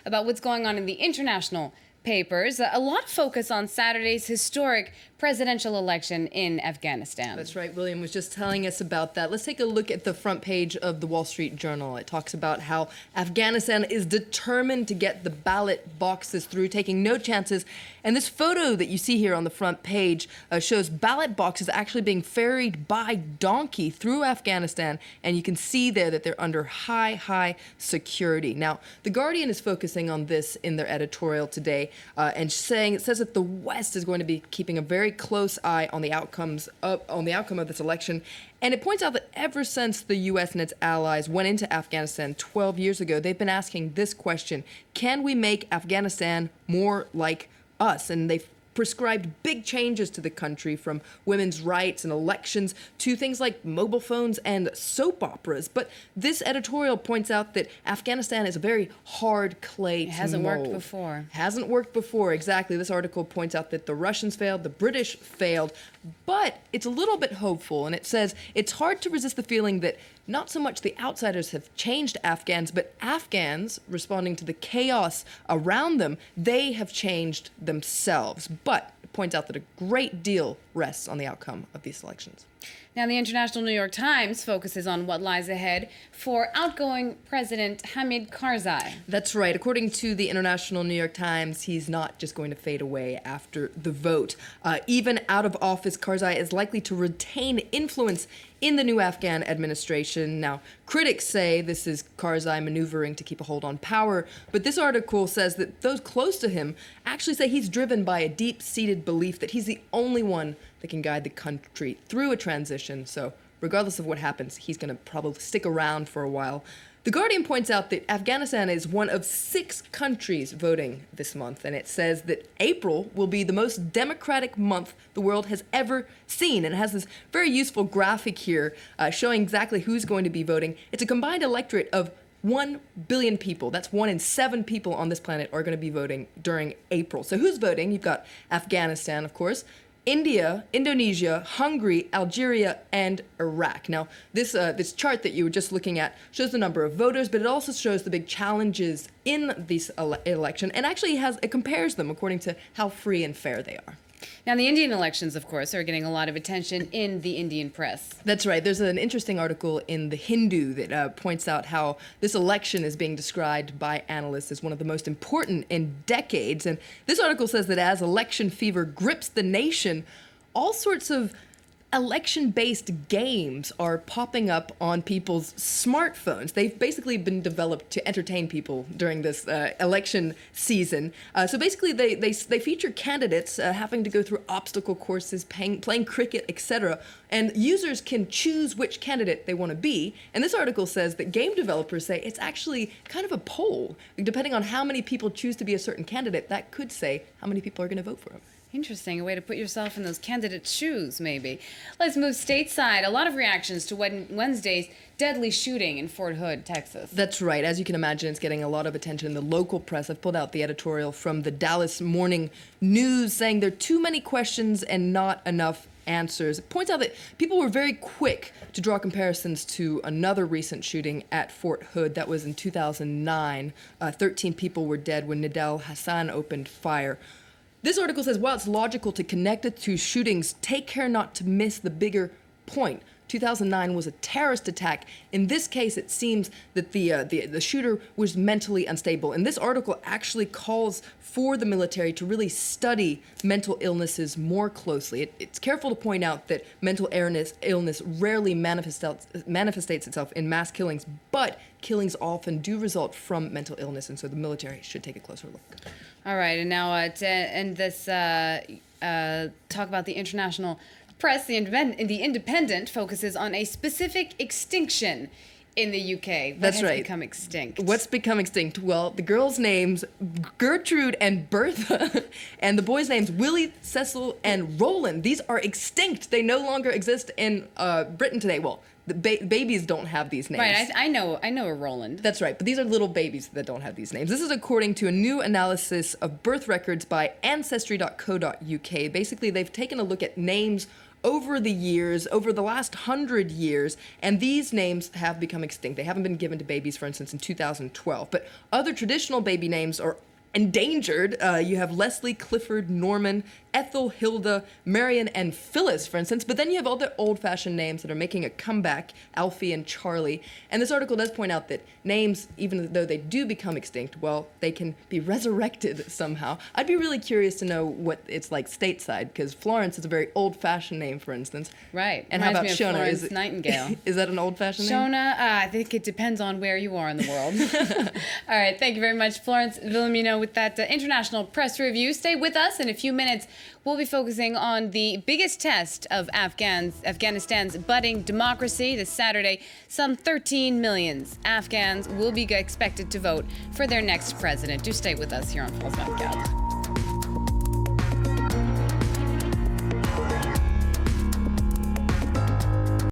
about what's going on in the international papers. A lot of focus on Saturday's historic presidential election in Afghanistan. That's right. William was just telling us about that. Let's take a look at the front page of the Wall Street Journal. It talks about how Afghanistan is determined to get the ballot boxes through, taking no chances. And this photo that you see here on the front page shows ballot boxes actually being ferried by donkey through Afghanistan. And you can see there that they're under high security. Now, The Guardian is focusing on this in their editorial today and it says that the West is going to be keeping a very close eye on the outcome of this election. And it points out that ever since the U.S. and its allies went into Afghanistan 12 years ago, they've been asking this question: can we make Afghanistan more like us? And they've prescribed big changes to the country, from women's rights and elections to things like mobile phones and soap operas. But this editorial points out that Afghanistan is a very hard clay to mold. It hasn't worked before. Hasn't worked before, exactly. This article points out that the Russians failed, the British failed, but it's a little bit hopeful, and it says it's hard to resist the feeling that not so much the outsiders have changed Afghans, but Afghans, responding to the chaos around them, they have changed themselves. But it points out that a great deal rests on the outcome of these elections. Now, the International New York Times focuses on what lies ahead for outgoing President Hamid Karzai. That's right. According to the International New York Times, he's not just going to fade away after the vote. Even out of office, Karzai is likely to retain influence in the new Afghan administration. Now, critics say this is Karzai maneuvering to keep a hold on power, but this article says that those close to him actually say he's driven by a deep-seated belief that he's the only one that can guide the country through a transition. So regardless of what happens, he's going to probably stick around for a while. The Guardian points out that Afghanistan is one of 6 countries voting this month, and it says that April will be the most democratic month the world has ever seen. And it has this very useful graphic here showing exactly who's going to be voting. It's a combined electorate of 1 billion people. That's 1 in 7 people on this planet are going to be voting during April. So who's voting? You've got Afghanistan, of course, India, Indonesia, Hungary, Algeria, and Iraq. Now, this chart that you were just looking at shows the number of voters, but it also shows the big challenges in this election, and actually it compares them according to how free and fair they are. Now, the Indian elections, of course, are getting a lot of attention in the Indian press. That's right. There's an interesting article in The Hindu that points out how this election is being described by analysts as one of the most important in decades. And this article says that as election fever grips the nation, all sorts of election-based games are popping up on people's smartphones. They've basically been developed to entertain people during this election season. So basically, they feature candidates having to go through obstacle courses, playing cricket, etc. And users can choose which candidate they want to be. And this article says that game developers say it's actually kind of a poll. Depending on how many people choose to be a certain candidate, that could say how many people are going to vote for them. Interesting. A way to put yourself in those candidates' shoes, maybe. Let's move stateside. A lot of reactions to Wednesday's deadly shooting in Fort Hood, Texas. That's right. As you can imagine, it's getting a lot of attention in the local press. I've pulled out the editorial from the Dallas Morning News saying there are too many questions and not enough answers. It points out that people were very quick to draw comparisons to another recent shooting at Fort Hood. That was in 2009. 13 people were dead when Nidal Hassan opened fire. This article says, while it's logical to connect the two shootings, take care not to miss the bigger point. 2009 was a terrorist attack. In this case, it seems that the shooter was mentally unstable. And this article actually calls for the military to really study mental illnesses more closely. It's careful to point out that mental illness rarely manifestates itself in mass killings, but killings often do result from mental illness, and so the military should take a closer look. All right, and now to end this talk about the international press, the Independent focuses on a specific extinction in the UK. That's right. What's become extinct? What's become extinct? Well, the girls' names Gertrude and Bertha, and the boys' names Willie, Cecil, and Roland. These are extinct. They no longer exist in Britain today. Well, the babies don't have these names. Right, I know a Roland. That's right, but these are little babies that don't have these names. This is according to a new analysis of birth records by Ancestry.co.uk. Basically, they've taken a look at names over the years, over the last 100 years, and these names have become extinct. They haven't been given to babies, for instance, in 2012. But other traditional baby names are endangered. You have Leslie, Clifford, Norman, Ethel, Hilda, Marion, and Phyllis, for instance. But then you have all the old-fashioned names that are making a comeback, Alfie and Charlie. And this article does point out that names, even though they do become extinct, well, they can be resurrected somehow. I'd be really curious to know what it's like stateside, because Florence is a very old-fashioned name, for instance. Right. And how about Reminds me of Shona? Florence Nightingale. Is that an old-fashioned name? Shona, I think it depends on where you are in the world. All right, thank you very much, Florence Villamino, with that international press review. Stay with us. In a few minutes, we'll be focusing on the biggest test of Afghanistan's budding democracy. This Saturday, some 13 million Afghans will be expected to vote for their next president. Do stay with us here on Pulse Nightcap.